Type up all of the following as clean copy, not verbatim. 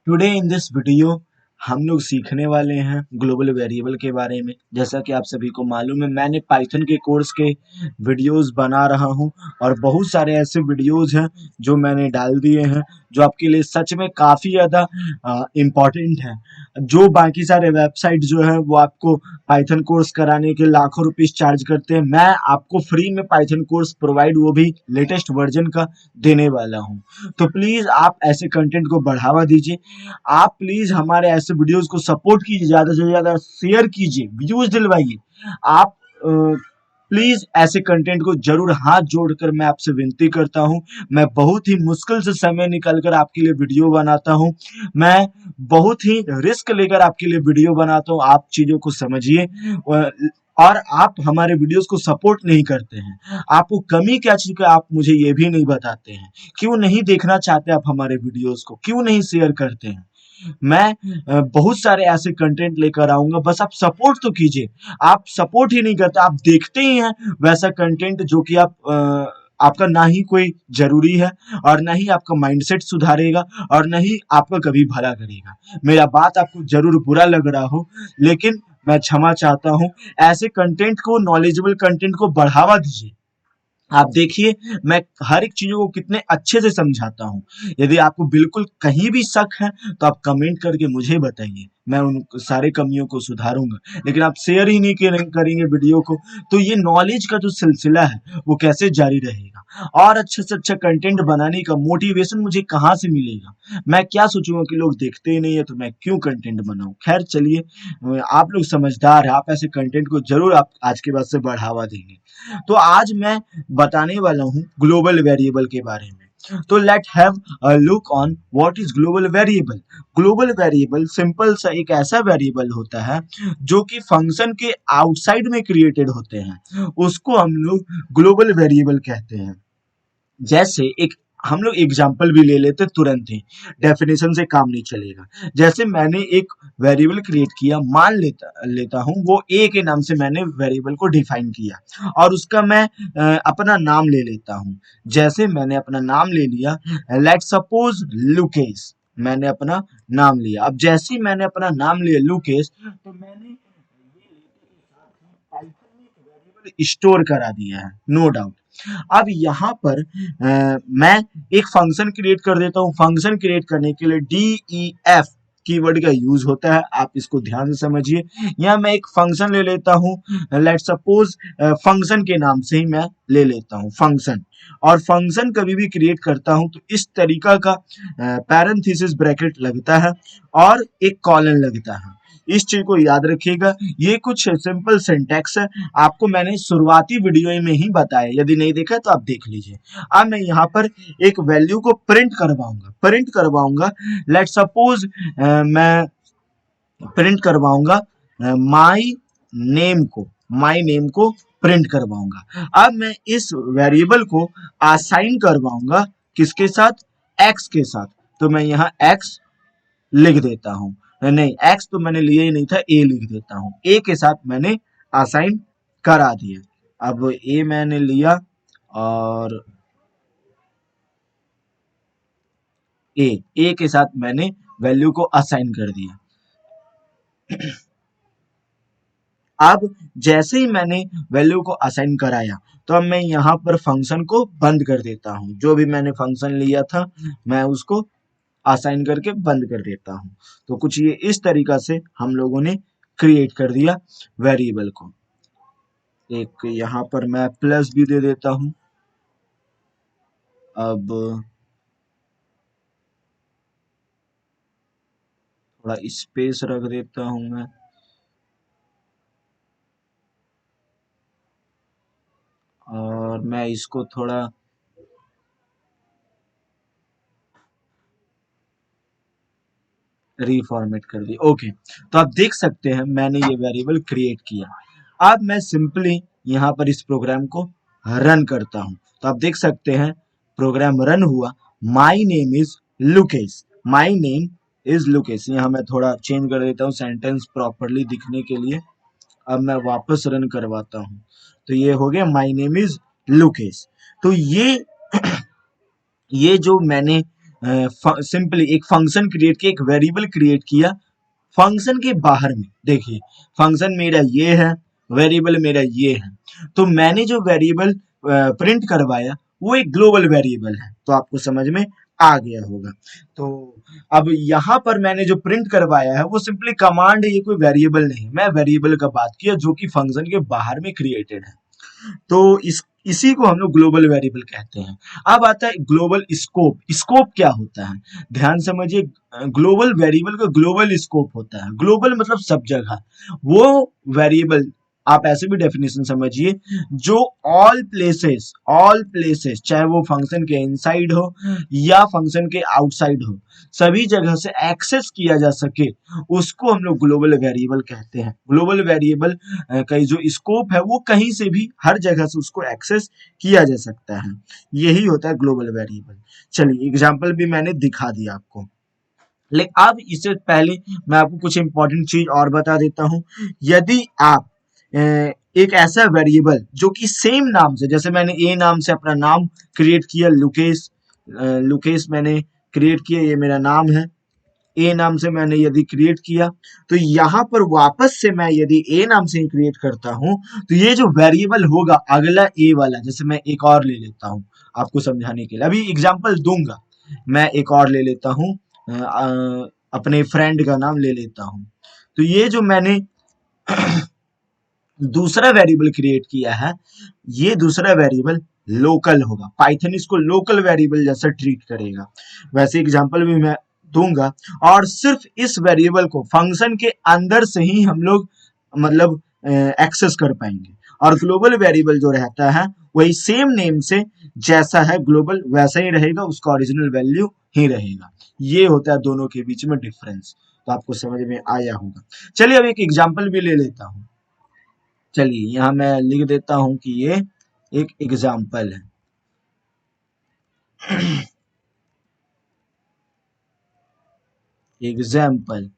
Today in this video हम लोग सीखने वाले हैं ग्लोबल वेरिएबल के बारे में। जैसा कि आप सभी को मालूम है, मैंने पाइथन के कोर्स के वीडियोस बना रहा हूं और बहुत सारे ऐसे वीडियोस हैं जो मैंने डाल दिए हैं जो आपके लिए सच में काफ़ी ज़्यादा इम्पॉर्टेंट है। जो बाकी सारे वेबसाइट जो है वो आपको पाइथन कोर्स कराने के लाखों रुपीस चार्ज करते हैं, मैं आपको फ्री में पाइथन कोर्स प्रोवाइड, वो भी लेटेस्ट वर्जन का, देने वाला हूं। तो प्लीज़ आप ऐसे कंटेंट को बढ़ावा दीजिए। आप प्लीज हमारे ऐसे वीडियोस को सपोर्ट कीजिए, ज्यादा से ज्यादा शेयर कीजिए, व्यूज दिलवाइए। आप प्लीज ऐसे कंटेंट को जरूर हाथ जोड़कर मैं आपसे विनती करता हूं। मैं बहुत ही मुश्किल से समय निकालकर आपके लिए वीडियो बनाता हूं। मैं बहुत ही रिस्क लेकर आपके लिए वीडियो बनाता हूं। आप चीजों को समझिए। और आप हमारे वीडियोस को सपोर्ट नहीं करते हैं। आपको कमी क्या चीज का आप मुझे ये भी नहीं बताते हैं। क्यों नहीं देखना चाहते आप हमारे वीडियोस को, क्यों नहीं शेयर करते हैं। मैं बहुत सारे ऐसे कंटेंट लेकर आऊंगा, बस आप सपोर्ट तो कीजिए। आप सपोर्ट ही नहीं करते, आप देखते ही हैं वैसा कंटेंट जो कि आपका ना ही कोई जरूरी है और ना ही आपका माइंडसेट सुधारेगा और ना ही आपका कभी भला करेगा। मेरा बात आपको जरूर बुरा लग रहा हो, लेकिन मैं क्षमा चाहता हूं। ऐसे कंटेंट को, नॉलेजेबल कंटेंट को बढ़ावा दीजिए। आप देखिए, मैं हर एक चीजों को कितने अच्छे से समझाता हूँ। यदि आपको बिल्कुल कहीं भी शक है तो आप कमेंट करके मुझे बताइए, मैं उन सारे कमियों को सुधारूंगा। लेकिन आप शेयर ही नहीं करेंगे वीडियो को, तो ये नॉलेज का जो सिलसिला है वो कैसे जारी रहेगा। और अच्छे से अच्छा कंटेंट बनाने का मोटिवेशन मुझे कहाँ से मिलेगा। मैं क्या सोचूंगा कि लोग देखते ही नहीं है तो मैं क्यों कंटेंट बनाऊं। खैर चलिए, आप लोग समझदार है, आप ऐसे कंटेंट को जरूर आप आज के बाद से बढ़ावा देंगे। तो आज मैं बताने वाला हूँ ग्लोबल वेरिएबल के बारे में। तो let have a look on what is global variable. Global variable simple सा एक ऐसा वेरिएबल होता है जो कि फंक्शन के आउटसाइड में क्रिएटेड होते हैं, उसको हम लोग ग्लोबल वेरिएबल कहते हैं। जैसे एक हम लोग एग्जाम्पल भी ले लेते तुरंत ही, डेफिनेशन से काम नहीं चलेगा। जैसे मैंने एक वेरिएबल क्रिएट किया, मान लेता हूँ वो ए के नाम से मैंने वेरिएबल को डिफाइन किया और उसका मैं अपना नाम ले लेता हूँ। जैसे मैंने अपना नाम ले लिया, लेट सपोज लुकेश, मैंने अपना नाम लिया। अब जैसे ही मैंने अपना नाम लिया लुकेश, तो मैंने पाइथन में एक वेरिएबल स्टोर करा दिया है, नो डाउट। अब यहाँ पर मैं एक फंक्शन क्रिएट कर देता हूँ। फंक्शन क्रिएट करने के लिए DEF कीवर्ड का यूज होता है, आप इसको ध्यान से समझिए। यहाँ मैं एक फंक्शन ले लेता हूँ, लेट सपोज फंक्शन के नाम से ही मैं ले लेता हूँ फंक्शन। और फंक्शन कभी भी क्रिएट करता हूँ तो इस तरीका का पैरेंथेसिस ब्रैकेट लगता है और एक कॉलन लगता है। इस चीज को याद रखिएगा। ये कुछ सिंपल सिंटैक्स है, आपको मैंने शुरुआती वीडियो में ही बताया, यदि नहीं देखा तो आप देख लीजिए। अब मैं यहाँ पर एक वैल्यू को प्रिंट करवाऊंगा। लेट सपोज मैं प्रिंट करवाऊंगा माई नेम को प्रिंट करवाऊंगा। अब मैं इस वेरिएबल को असाइन करवाऊंगा किसके साथ, एक्स के साथ। तो मैं यहाँ एक्स लिख देता हूँ, नहीं एक्स तो मैंने लिया ही नहीं था, ए लिख देता हूँ। ए के साथ मैंने असाइन करा दिया। अब ए मैंने लिया और ए के साथ मैंने वैल्यू को असाइन कर दिया। अब जैसे ही मैंने वैल्यू को असाइन कराया तो अब मैं यहाँ पर फंक्शन को बंद कर देता हूँ। जो भी मैंने फंक्शन लिया था मैं उसको असाइन करके बंद कर देता हूँ। तो कुछ ये इस तरीका से हम लोगों ने क्रिएट कर दिया वेरिएबल को। एक यहाँ पर मैं प्लस भी दे देता हूँ। अब थोड़ा स्पेस रख देता हूँ मैं, और मैं इसको थोड़ा रीफॉर्मेट कर दिया। ओके, तो आप देख सकते हैं मैंने ये वेरिएबल क्रिएट किया। अब मैं सिंपली यहाँ पर इस प्रोग्राम को रन करता हूँ तो आप देख सकते हैं प्रोग्राम रन हुआ। My name is Lukesh, my name is Lukesh. यहाँ मैं थोड़ा चेंज कर देता हूँ सेंटेंस प्रॉपरली दिखने के लिए। अब मैं वापस रन करवाता हूँ तो ये हो गया माई नेम इज लुकेश। तो ये जो मैंने सिंपली एक फंक्शन क्रिएट किया, एक वेरिएबल क्रिएट किया फंक्शन के बाहर में। देखिए फंक्शन मेरा ये है, वेरिएबल मेरा ये है, तो मैंने जो वेरिएबल प्रिंट करवाया वो एक ग्लोबल वेरिएबल है, तो आपको समझ में आ गया होगा। तो अब यहाँ पर मैंने जो प्रिंट करवाया है वो सिंपली कमांड है, ये कोई वेरिएबल नहीं, मैं वेरिएबल का बात किया जो कि फंक्शन के बाहर में क्रिएटेड है। तो इसी को हम लोग ग्लोबल वेरिएबल कहते हैं। अब आता है ग्लोबल स्कोप। स्कोप क्या होता है, ध्यान समझिए, ग्लोबल वेरिएबल का ग्लोबल स्कोप होता है। ग्लोबल मतलब सब जगह, वो वेरिएबल आप ऐसे भी डेफिनेशन समझिए जो ऑल प्लेसेस चाहे वो फंक्शन के इनसाइड हो या फंक्शन के आउटसाइड हो, सभी जगह से एक्सेस किया जा सके, उसको हम लोग ग्लोबल वेरिएबल कहते हैं। ग्लोबल वेरिएबल का जो स्कोप है वो कहीं से भी हर जगह से उसको एक्सेस किया जा सकता है, यही होता है ग्लोबल वेरिएबल। चलिए एग्जांपल भी मैंने दिखा दिया आपको, लेकिन अब इससे पहले मैं आपको कुछ इंपॉर्टेंट चीज और बता देता हूं। यदि आप एक ऐसा वेरिएबल जो कि सेम नाम से, जैसे मैंने ए नाम से अपना नाम क्रिएट किया, लुकेश, लुकेश मैंने क्रिएट किया, ये मेरा नाम है, ए नाम से मैंने यदि क्रिएट किया, तो यहाँ पर वापस से मैं यदि ए नाम से ही क्रिएट करता हूँ, तो ये जो वेरिएबल होगा अगला ए वाला, जैसे मैं एक और ले लेता हूँ आपको समझाने के लिए, अभी एग्जांपल दूंगा, मैं एक और ले लेता हूँ, अपने फ्रेंड का नाम ले लेता हूँ। तो ये जो मैंने दूसरा वेरिएबल क्रिएट किया है, ये दूसरा वेरिएबल लोकल होगा, पाइथन इसको लोकल वेरिएबल जैसा ट्रीट करेगा। वैसे एग्जांपल भी मैं दूंगा, और सिर्फ इस वेरिएबल को फंक्शन के अंदर से ही हम लोग मतलब एक्सेस कर पाएंगे, और ग्लोबल वेरिएबल जो रहता है वही सेम नेम से जैसा है ग्लोबल वैसा ही रहेगा, उसका ओरिजिनल वैल्यू ही रहेगा। ये होता है दोनों के बीच में डिफरेंस, तो आपको समझ में आया होगा। चलिए अब एक एग्जांपल भी ले लेता हूं, चलिए यहाँ मैं लिख देता हूं कि ये एक एग्जाम्पल है। एग्जाम्पल,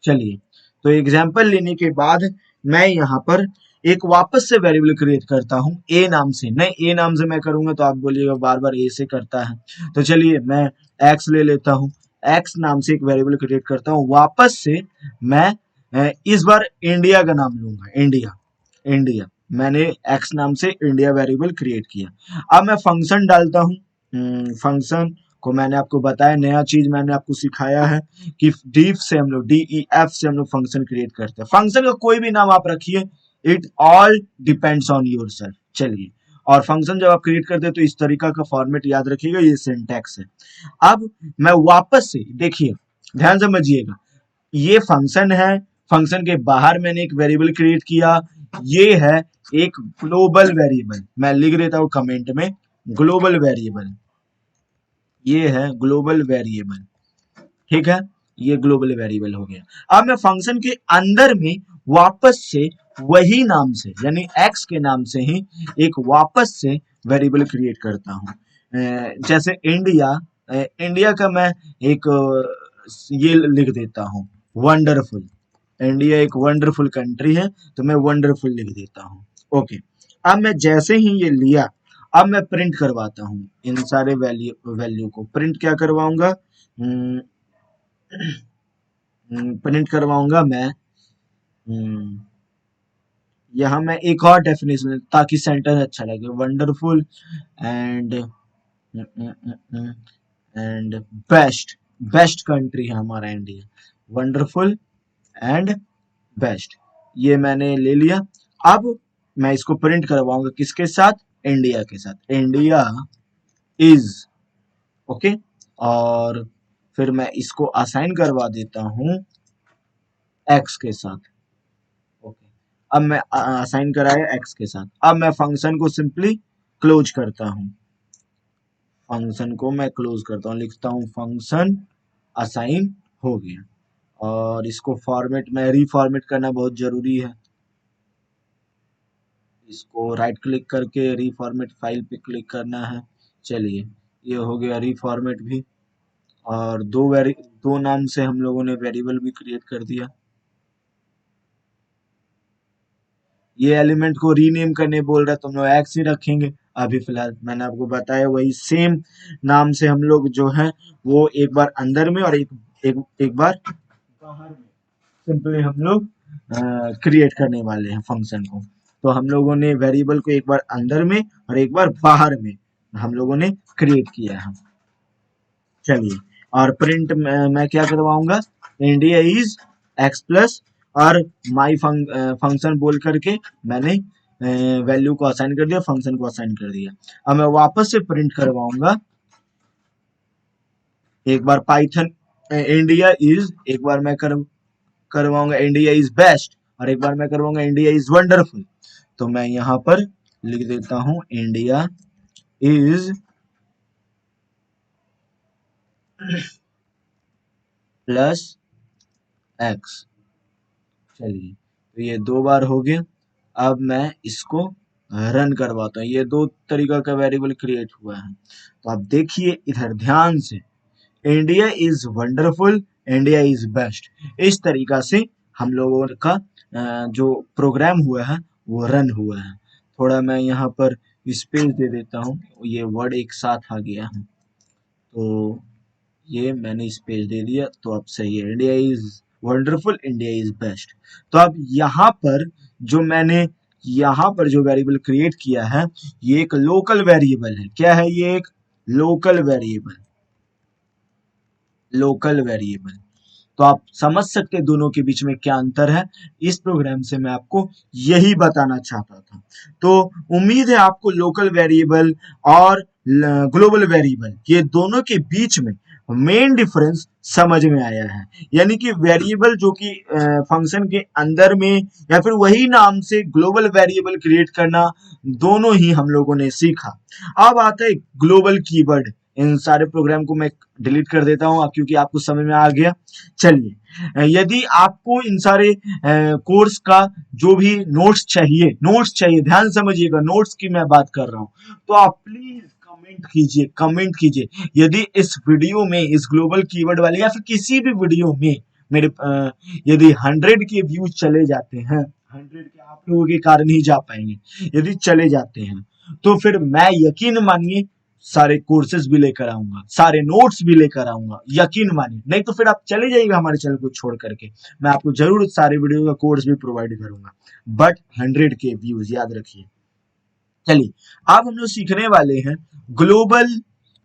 चलिए तो एग्जाम्पल लेने के बाद मैं यहाँ पर एक वापस से वेरिएबल क्रिएट करता हूँ ए नाम से। नहीं, ए नाम से मैं करूंगा तो आप बोलिएगा बार बार ए से करता है, तो चलिए मैं एक्स ले लेता हूँ, एक्स नाम से एक वेरिएबल क्रिएट करता हूँ, वापस से मैं इस बार इंडिया का नाम लूंगा, इंडिया, इंडिया, मैंने एक्स नाम से इंडिया वेरिएबल क्रिएट किया। अब मैं फंक्शन डालता हूँ, फंक्शन को मैंने आपको बताया, नया चीज मैंने आपको सिखाया है कि डीफ से हम लोग DEF से हम लोग फंक्शन क्रिएट करते हैं। फंक्शन का कोई भी नाम आप रखिए, it all depends on your self. चलिए, और फंक्शन जब आप क्रिएट करते हैं तो इस तरीका का फॉर्मेट याद रखिएगा, ये सिंटैक्स है। अब मैं वापस से देखिए, ध्यान समझिएगा, ये फंक्शन है, फंक्शन के बाहर मैंने एक वेरिएबल क्रिएट किया, ये है एक ग्लोबल वेरिएबल, मैं लिख देता हूं कमेंट में ग्लोबल वेरिएबल, ये है ग्लोबल वेरिएबल, ठीक है, ये ग्लोबल वेरिएबल हो गया। अब मैं फंक्शन के अंदर में वापस से वही नाम से यानी एक्स के नाम से ही एक वापस से वेरिएबल क्रिएट करता हूं, जैसे इंडिया, इंडिया का मैं एक ये लिख देता हूं वंडरफुल, इंडिया एक वंडरफुल कंट्री है, तो मैं वंडरफुल लिख देता हूँ। ओके, अब मैं जैसे ही ये लिया, अब मैं प्रिंट करवाता हूँ इन सारे वैल्यू को, प्रिंट क्या करवाऊंगा, प्रिंट करवाऊंगा मैं, यहाँ मैं एक और डेफिनेशन ताकि सेंटेंस अच्छा लगे, wonderful and and best, best country है हमारा इंडिया, वंडरफुल एंड बेस्ट, ये मैंने ले लिया। अब मैं इसको प्रिंट करवाऊंगा किसके साथ, इंडिया के साथ, इंडिया इज, ओके, और फिर मैं इसको असाइन करवा देता हूं एक्स के साथ, ओके, अब मैं असाइन कराया एक्स के साथ। अब मैं फंक्शन को सिंपली क्लोज करता हूं, फंक्शन को मैं क्लोज करता हूं, लिखता हूं फंक्शन असाइन हो गया, और इसको फॉर्मेट में रीफॉर्मेट करना बहुत जरूरी है, इसको राइट क्लिक करके रीफॉर्मेट फाइल पे क्लिक करना है। चलिए ये हो गया रीफॉर्मेट भी, और दो नाम से हम लोगों ने वेरिएबल भी क्रिएट कर दिया। ये एलिमेंट को रीनेम करने बोल रहा है तो हम लोग एक्स ही रखेंगे, अभी फिलहाल मैंने आपको बताया वही सेम नाम से हम लोग जो है वो एक बार अंदर में और एक बार बाहर में सिंपली हम लोग क्रिएट करने वाले हैं फंक्शन को। तो हम लोगों ने वेरिएबल को एक बार अंदर में और एक बार बाहर में हम लोगों ने क्रिएट किया है। चलिए, और प्रिंट मैं क्या करवाऊंगा, इंडिया इज एक्स प्लस और माई फंक्शन बोल करके मैंने वैल्यू को असाइन कर दिया, फंक्शन को असाइन कर दिया। अब मैं वापस से प्रिंट करवाऊंगा, एक बार पाइथन इंडिया इज, एक बार मैं करवाऊंगा इंडिया इज बेस्ट और एक बार मैं करवाऊंगा इंडिया इज वंडरफुल। तो मैं यहाँ पर लिख देता हूं इंडिया इज प्लस एक्स। चलिए, तो ये 2 बार हो गया। अब मैं इसको रन करवाता हूँ। ये 2 तरीका का वेरिएबल क्रिएट हुआ है। तो आप देखिए इधर ध्यान से, India is wonderful, India is best, इस तरीका से हम लोगों का जो प्रोग्राम हुआ है वो रन हुआ है। थोड़ा मैं यहाँ पर स्पेस दे देता हूँ, ये वर्ड एक साथ आ गया है तो ये मैंने स्पेस दे दिया, तो अब सही है, India is wonderful, India is best. तो अब यहाँ पर जो मैंने यहाँ पर जो वेरिएबल क्रिएट किया है ये एक लोकल वेरिएबल है। क्या है ये? एक लोकल वेरिएबल, लोकल वेरिएबल। तो आप समझ सकते हैं दोनों के बीच में क्या अंतर है। इस प्रोग्राम से मैं आपको यही बताना चाहता था। तो उम्मीद है आपको लोकल वेरिएबल और ग्लोबल वेरिएबल ये दोनों के बीच में मेन डिफरेंस समझ में आया है। यानी कि वेरिएबल जो कि फंक्शन के अंदर में या फिर वही नाम से ग्लोबल वेरिएबल क्रिएट करना, दोनों ही हम लोगों ने सीखा। अब आता है ग्लोबल कीवर्ड। इन सारे प्रोग्राम को मैं डिलीट कर देता हूँ क्योंकि आपको समझ में आ गया। चलिए, यदि आपको इन सारे कोर्स का जो भी नोट्स चाहिए, ध्यान समझिएगा, नोट्स की मैं बात कर रहा हूँ, तो आप प्लीज कमेंट कीजिए। यदि इस वीडियो में, इस ग्लोबल कीवर्ड वाले या फिर किसी भी वीडियो में मेरे यदि 100 के व्यूज चले जाते हैं, 100 के आप लोगों के कारण ही जा पाएंगे, यदि चले जाते हैं तो फिर मैं यकीन मानिए सारे कोर्सेज भी लेकर आऊंगा, सारे नोट्स भी लेकर आऊंगा, यकीन मानिए। नहीं तो फिर आप चले जाइएगा हमारे चैनल को छोड़ करके। मैं आपको जरूर सारे वीडियो का कोर्स भी प्रोवाइड करूंगा, बट 100 के व्यूज याद रखिए। चलिए, अब हम लोग सीखने वाले हैं ग्लोबल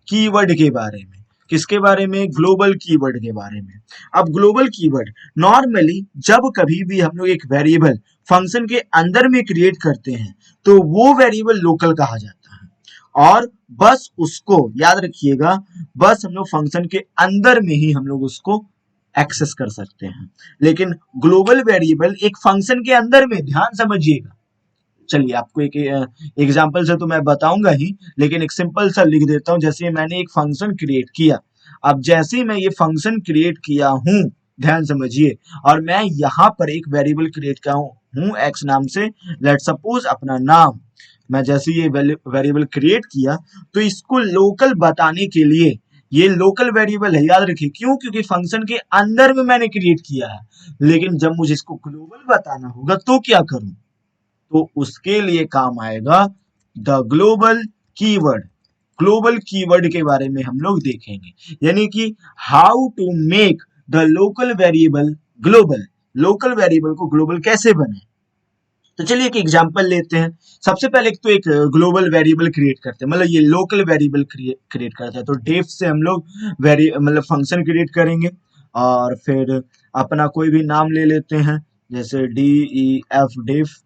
कीवर्ड के बारे में। किसके बारे में? ग्लोबल कीवर्ड के बारे में। अब ग्लोबल कीवर्ड नॉर्मली जब कभी भी हम लोग एक वेरिएबल फंक्शन के अंदर में क्रिएट करते हैं तो वो वेरिएबल लोकल कहा जाता है, और बस उसको याद रखिएगा, बस हम लोग फंक्शन के अंदर में ही हम लोग उसको एक्सेस कर सकते हैं। लेकिन ग्लोबल वेरिएबल एक फंक्शन के अंदर में, ध्यान समझिएगा। चलिए, आपको एक एग्जांपल से तो मैं बताऊंगा ही, लेकिन एक सिंपल सा लिख देता हूं। जैसे मैंने एक फंक्शन क्रिएट किया, अब जैसे ही मैं ये फंक्शन क्रिएट किया हूं, ध्यान समझिए, और मैं यहाँ पर एक वेरिएबल क्रिएट किया हूँ एक्स नाम से, लेट सपोज अपना नाम। मैं जैसे ये वेरिएबल क्रिएट किया तो इसको लोकल बताने के लिए, ये लोकल वेरिएबल है, याद रखिए। क्यों? क्योंकि फंक्शन के अंदर में मैंने क्रिएट किया है, लेकिन जब मुझे इसको ग्लोबल बताना होगा तो क्या करूं? तो उसके लिए काम आएगा the global keyword. Global keyword के बारे में हम लोग देखेंगे, यानी कि how to make the local variable global, local variable को ग्लोबल कैसे बने। तो चलिए एक एग्जांपल लेते हैं। सबसे पहले एक ग्लोबल वेरिएबल क्रिएट करते हैं, मतलब ये लोकल वेरिएबल क्रिएट करते हैं। तो डेफ से हम लोग मतलब फंक्शन क्रिएट करेंगे, और फिर अपना कोई भी नाम ले लेते हैं, जैसे DEF डेफ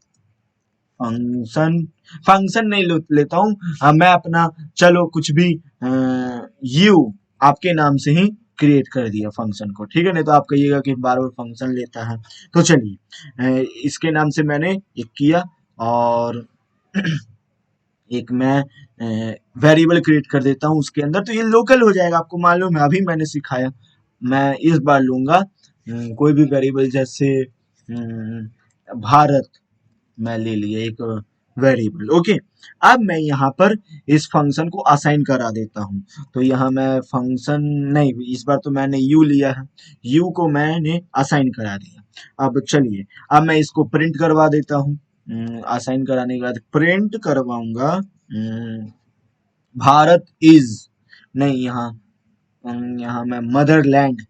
फंक्शन। फंक्शन नहीं लेता हूँ मैं अपना, चलो कुछ भी यू आपके नाम से ही क्रिएट कर दिया फंक्शन को, ठीक है। नहीं तो आप कहिएगा कि बार बार फंक्शन लेता है। तो चलिए, इसके नाम से मैंने एक किया, और एक मैं वेरिएबल क्रिएट कर देता हूँ उसके अंदर, तो ये लोकल हो जाएगा। आपको मालूम है, अभी मैंने सिखाया। मैं इस बार लूंगा कोई भी वेरिएबल, जैसे भारत मैं ले लिया एक वेरिएबल, ओके। अब मैं यहाँ पर इस फंक्शन को असाइन करा देता हूँ। तो यहाँ मैं फंक्शन नहीं, इस बार तो मैंने यू लिया है, यू को मैंने असाइन करा दिया। अब चलिए, अब मैं इसको प्रिंट करवा देता हूँ। असाइन कराने के बाद प्रिंट करवाऊंगा भारत इज, नहीं यहाँ, यहाँ मैं मदरलैंड,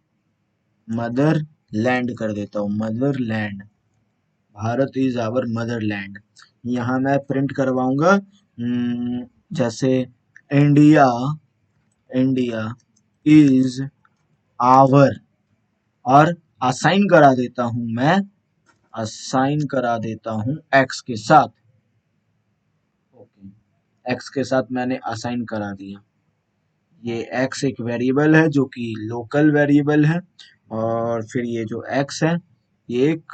मदरलैंड कर देता हूँ, motherland, Bharat is our motherland. यहाँ मैं प्रिंट करवाऊंगा जैसे इंडिया, इंडिया इज आवर, और असाइन करा देता हूं मैं, असाइन करा देता हूं एक्स के साथ। ओके, एक्स के साथ मैंने असाइन करा दिया। ये एक्स एक वेरिएबल है जो कि लोकल वेरिएबल है, और फिर ये जो एक्स है ये एक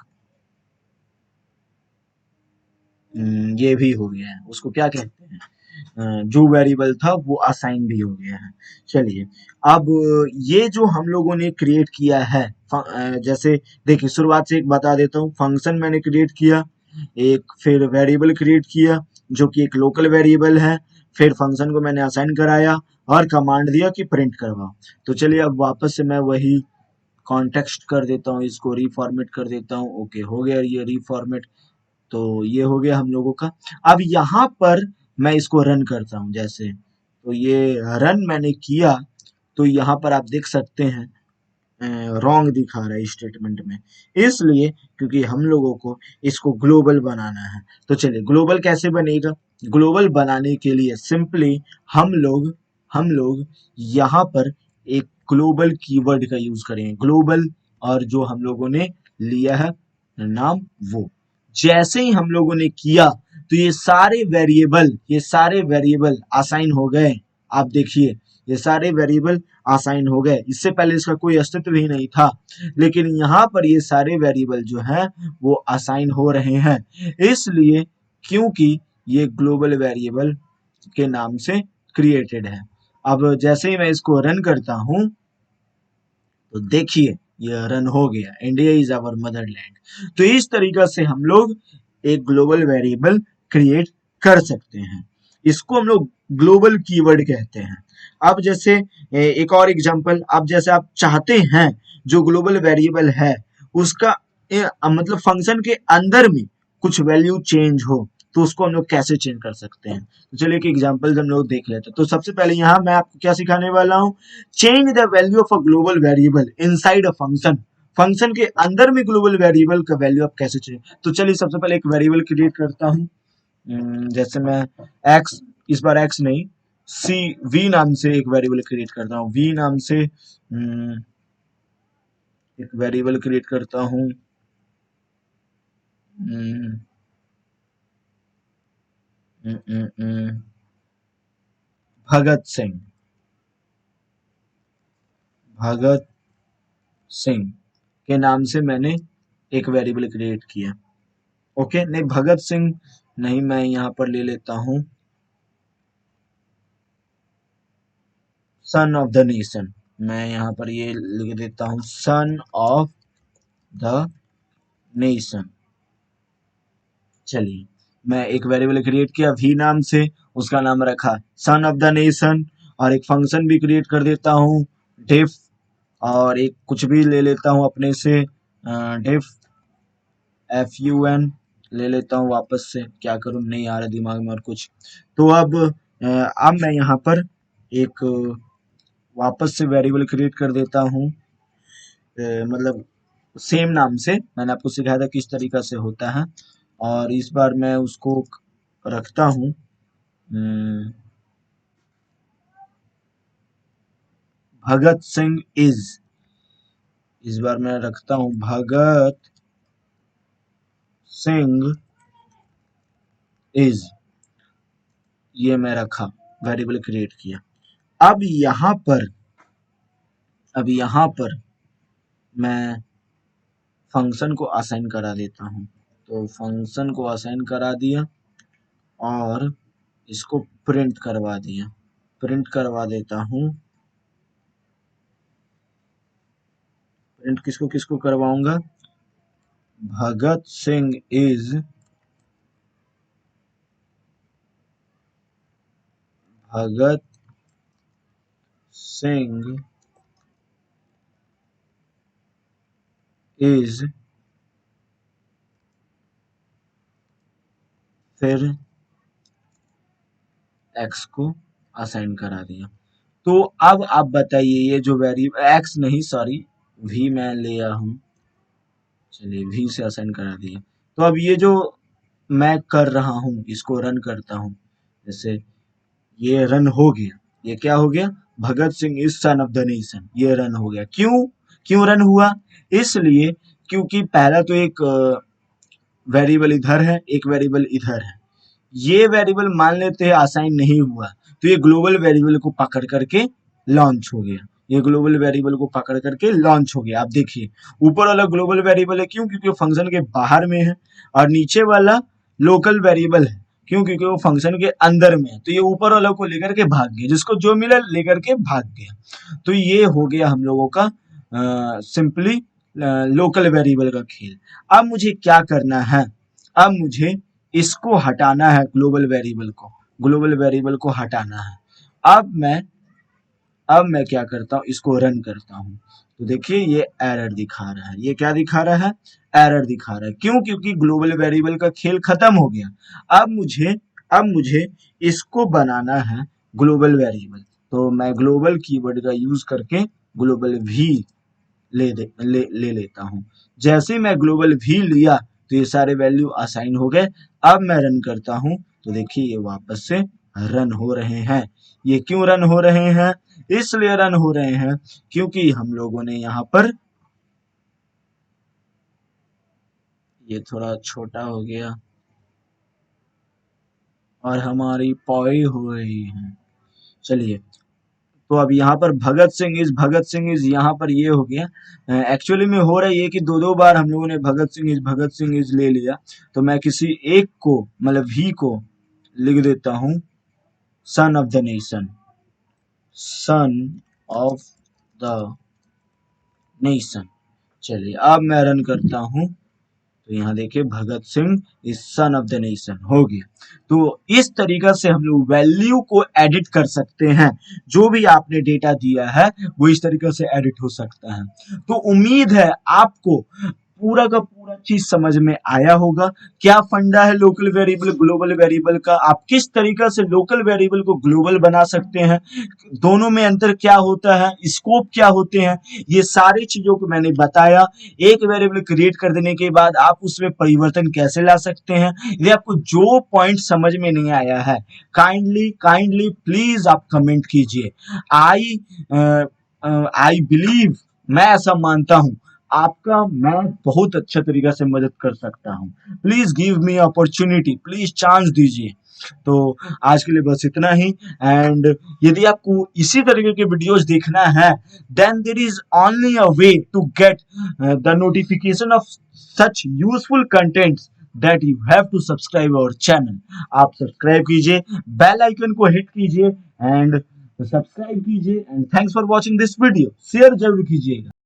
ये भी हो गया है, उसको क्या कहते हैं, जो वेरिएबल था वो असाइन भी हो गया है। चलिए, अब ये जो हम लोगों ने क्रिएट किया है, जैसे देखिए शुरुआत से एक बता देता हूँ, फंक्शन मैंने क्रिएट किया एक, फिर वेरिएबल क्रिएट किया जो कि एक लोकल वेरिएबल है, फिर फंक्शन को मैंने असाइन कराया और कमांड दिया कि प्रिंट करवाओ। तो चलिए अब वापस से मैं वही कॉन्टेक्स्ट कर देता हूँ, इसको रीफॉर्मेट कर देता हूँ। ओके, हो गया ये रीफॉर्मेट। तो ये हो गया हम लोगों का। अब यहाँ पर मैं इसको रन करता हूँ जैसे, तो ये रन मैंने किया, तो यहाँ पर आप देख सकते हैं रॉन्ग दिखा रहा है स्टेटमेंट में, इसलिए क्योंकि हम लोगों को इसको ग्लोबल बनाना है। तो चलिए ग्लोबल कैसे बनेगा, ग्लोबल बनाने के लिए सिंपली हम लोग यहाँ पर एक ग्लोबल कीवर्ड का यूज करेंगे, ग्लोबल, और जो हम लोगों ने लिया है नाम वो, जैसे ही हम लोगों ने किया तो ये सारे वेरिएबल असाइन हो गए। आप देखिए ये सारे वेरिएबल असाइन हो गए, इससे पहले इसका कोई अस्तित्व ही नहीं था, लेकिन यहाँ पर ये सारे वेरिएबल जो हैं वो असाइन हो रहे हैं, इसलिए क्योंकि ये ग्लोबल वेरिएबल के नाम से क्रिएटेड है। अब जैसे ही मैं इसको रन करता हूँ तो देखिए ये रन हो गया, इंडिया इज आवर मदरलैंड। तो इस तरीका से हम लोग एक ग्लोबल वेरिएबल क्रिएट कर सकते हैं, इसको हम लोग ग्लोबल कीवर्ड कहते हैं। अब जैसे एक और एग्जांपल, अब जैसे आप चाहते हैं जो ग्लोबल वेरिएबल है उसका मतलब फंक्शन के अंदर में कुछ वैल्यू चेंज हो, तो उसको हम लोग कैसे चेंज कर सकते हैं। तो चलिए एक एग्जांपल हम लोग देख लेते हैं। तो सबसे पहले यहाँ मैं आपको क्या सिखाने वाला हूँ, change the value of a global variable inside a function. Function के अंदर में ग्लोबल वेरिएबल का वैल्यू आप कैसे चेंज, तो चलिए सबसे पहले एक वेरिएबल क्रिएट करता हूँ, जैसे मैं एक्स, इस बार एक्स नहीं, सी, वी नाम से एक वेरिएबल क्रिएट करता हूँ, वी नाम से एक वेरिएबल क्रिएट करता हूँ, भगत सिंह, भगत सिंह के नाम से मैंने एक वेरिएबल क्रिएट किया। ओके, नहीं भगत सिंह नहीं, मैं यहाँ पर ले लेता हूँ सन ऑफ द नेशन, मैं यहाँ पर ये लिख देता हूँ सन ऑफ द नेशन। चलिए मैं एक वेरिएबल क्रिएट किया वी नाम से, उसका नाम रखा सन ऑफ द नेशन, और एक फंक्शन भी क्रिएट कर देता हूँ डिफ, और एक कुछ भी ले लेता हूँ अपने से डिफ fun ले लेता हूँ, वापस से क्या करूँ नहीं आ रहा दिमाग में और कुछ। तो अब मैं यहाँ पर एक वापस से वेरिएबल क्रिएट कर देता हूँ, मतलब सेम नाम से, मैंने आपको सिखाया था किस तरीका से होता है, और इस बार मैं उसको रखता हूँ भगत सिंह इज, इस बार मैं रखता हूँ भगत सिंह इज, ये मैं रखा, वेरिएबल क्रिएट किया। अब यहाँ पर अब यहाँ पर मैं फंक्शन को असाइन करा देता हूँ, तो फंक्शन को असाइन करा दिया और इसको प्रिंट करवा दिया, प्रिंट करवा देता हूँ। प्रिंट किसको किसको करवाऊंगा, भगत सिंह इज, भगत सिंह इज, फिर x को असाइन करा दिया। तो अब आप बताइए ये जो वेरिएबल x नहीं सॉरी v मैं लिया हूँ, चलिए v से असाइन करा दिया। तो अब ये जो मैं कर रहा हूँ इसको रन करता हूँ, जैसे ये रन हो गया, ये क्या हो गया, Bhagat Singh is son of the nation, ये रन हो गया। क्यों क्यों रन हुआ, इसलिए क्योंकि पहला तो एक वेरिएबल इधर है, एक वेरिएबल इधर है, ये वेरिएबल मान लेते हैं असाइन नहीं हुआ, तो ये ग्लोबल वेरिएबल को पकड़ करके लॉन्च हो गया, ये ग्लोबल वेरिएबल को पकड़ करके लॉन्च हो गया। आप देखिए ऊपर वाला ग्लोबल वेरिएबल है, क्यों, क्योंकि वो फंक्शन के बाहर में है, और नीचे वाला लोकल वेरिएबल है, क्यों, क्योंकि वो फंक्शन के अंदर में है। तो ये ऊपर वाला को लेकर के भाग गया, जिसको जो मिला लेकर के भाग गया। तो ये हो गया हम लोगों का सिंपली लोकल वेरिएबल का खेल। अब मुझे क्या करना है, अब मुझे इसको हटाना है, ग्लोबल वेरिएबल को हटाना है। अब मैं क्या करता हूँ, इसको रन करता हूँ, तो देखिए ये एरर दिखा रहा है, ये क्या दिखा रहा है, एरर दिखा रहा है। क्यों, क्योंकि ग्लोबल वेरिएबल का खेल खत्म हो गया। अब मुझे इसको बनाना है ग्लोबल वेरिएबल, तो मैं ग्लोबल कीवर्ड का यूज करके ग्लोबल भी ले लेता हूँ। जैसे ही मैं ग्लोबल भी लिया तो ये सारे वैल्यू असाइन हो गए। अब मैं रन करता हूँ तो देखिए ये वापस से रन हो रहे हैं। ये क्यों रन हो रहे हैं, इसलिए रन हो रहे हैं क्योंकि हम लोगों ने यहाँ पर, ये थोड़ा छोटा हो गया और हमारी पॉई हो रही है। चलिए, तो अब यहाँ पर भगत सिंह इज यहाँ पर ये हो गया। एक्चुअली में हो रहा है ये कि दो बार हम लोगों ने भगत सिंह इज ले लिया। तो मैं किसी एक को मतलब भी को लिख देता हूँ son of the nation, son of the nation. चलिए अब मैं रन करता हूँ तो यहाँ देखिए Bhagat Singh is son of the nation हो गया। तो इस तरीका से हम लोग वैल्यू को एडिट कर सकते हैं, जो भी आपने डेटा दिया है वो इस तरीके से एडिट हो सकता है। तो उम्मीद है आपको पूरा का पूरा चीज समझ में आया होगा, क्या फंडा है लोकल वेरिएबल ग्लोबल वेरिएबल का, आप किस तरीका से लोकल वेरिएबल को ग्लोबल बना सकते हैं, दोनों में अंतर क्या होता है, स्कोप क्या होते हैं, ये सारी चीजों को मैंने बताया। एक वेरिएबल क्रिएट कर देने के बाद आप उसमें परिवर्तन कैसे ला सकते हैं। यदि आपको जो पॉइंट समझ में नहीं आया है काइंडली प्लीज आप कमेंट कीजिए। आई बिलीव, मैं ऐसा मानता हूं आपका मैं बहुत अच्छा तरीका से मदद कर सकता हूं। Please give me opportunity, please chance दीजिए। तो आज के लिए बस इतना ही। एंड यदि आपको इसी तरीके के वीडियोस देखना है then there is only a way to get the notification of such useful contents that you have to subscribe our channel. आप सब्सक्राइब कीजिए, बेल आइकन को हिट कीजिए एंड सब्सक्राइब कीजिए। And thanks for watching this video, share जरूर कीजिएगा।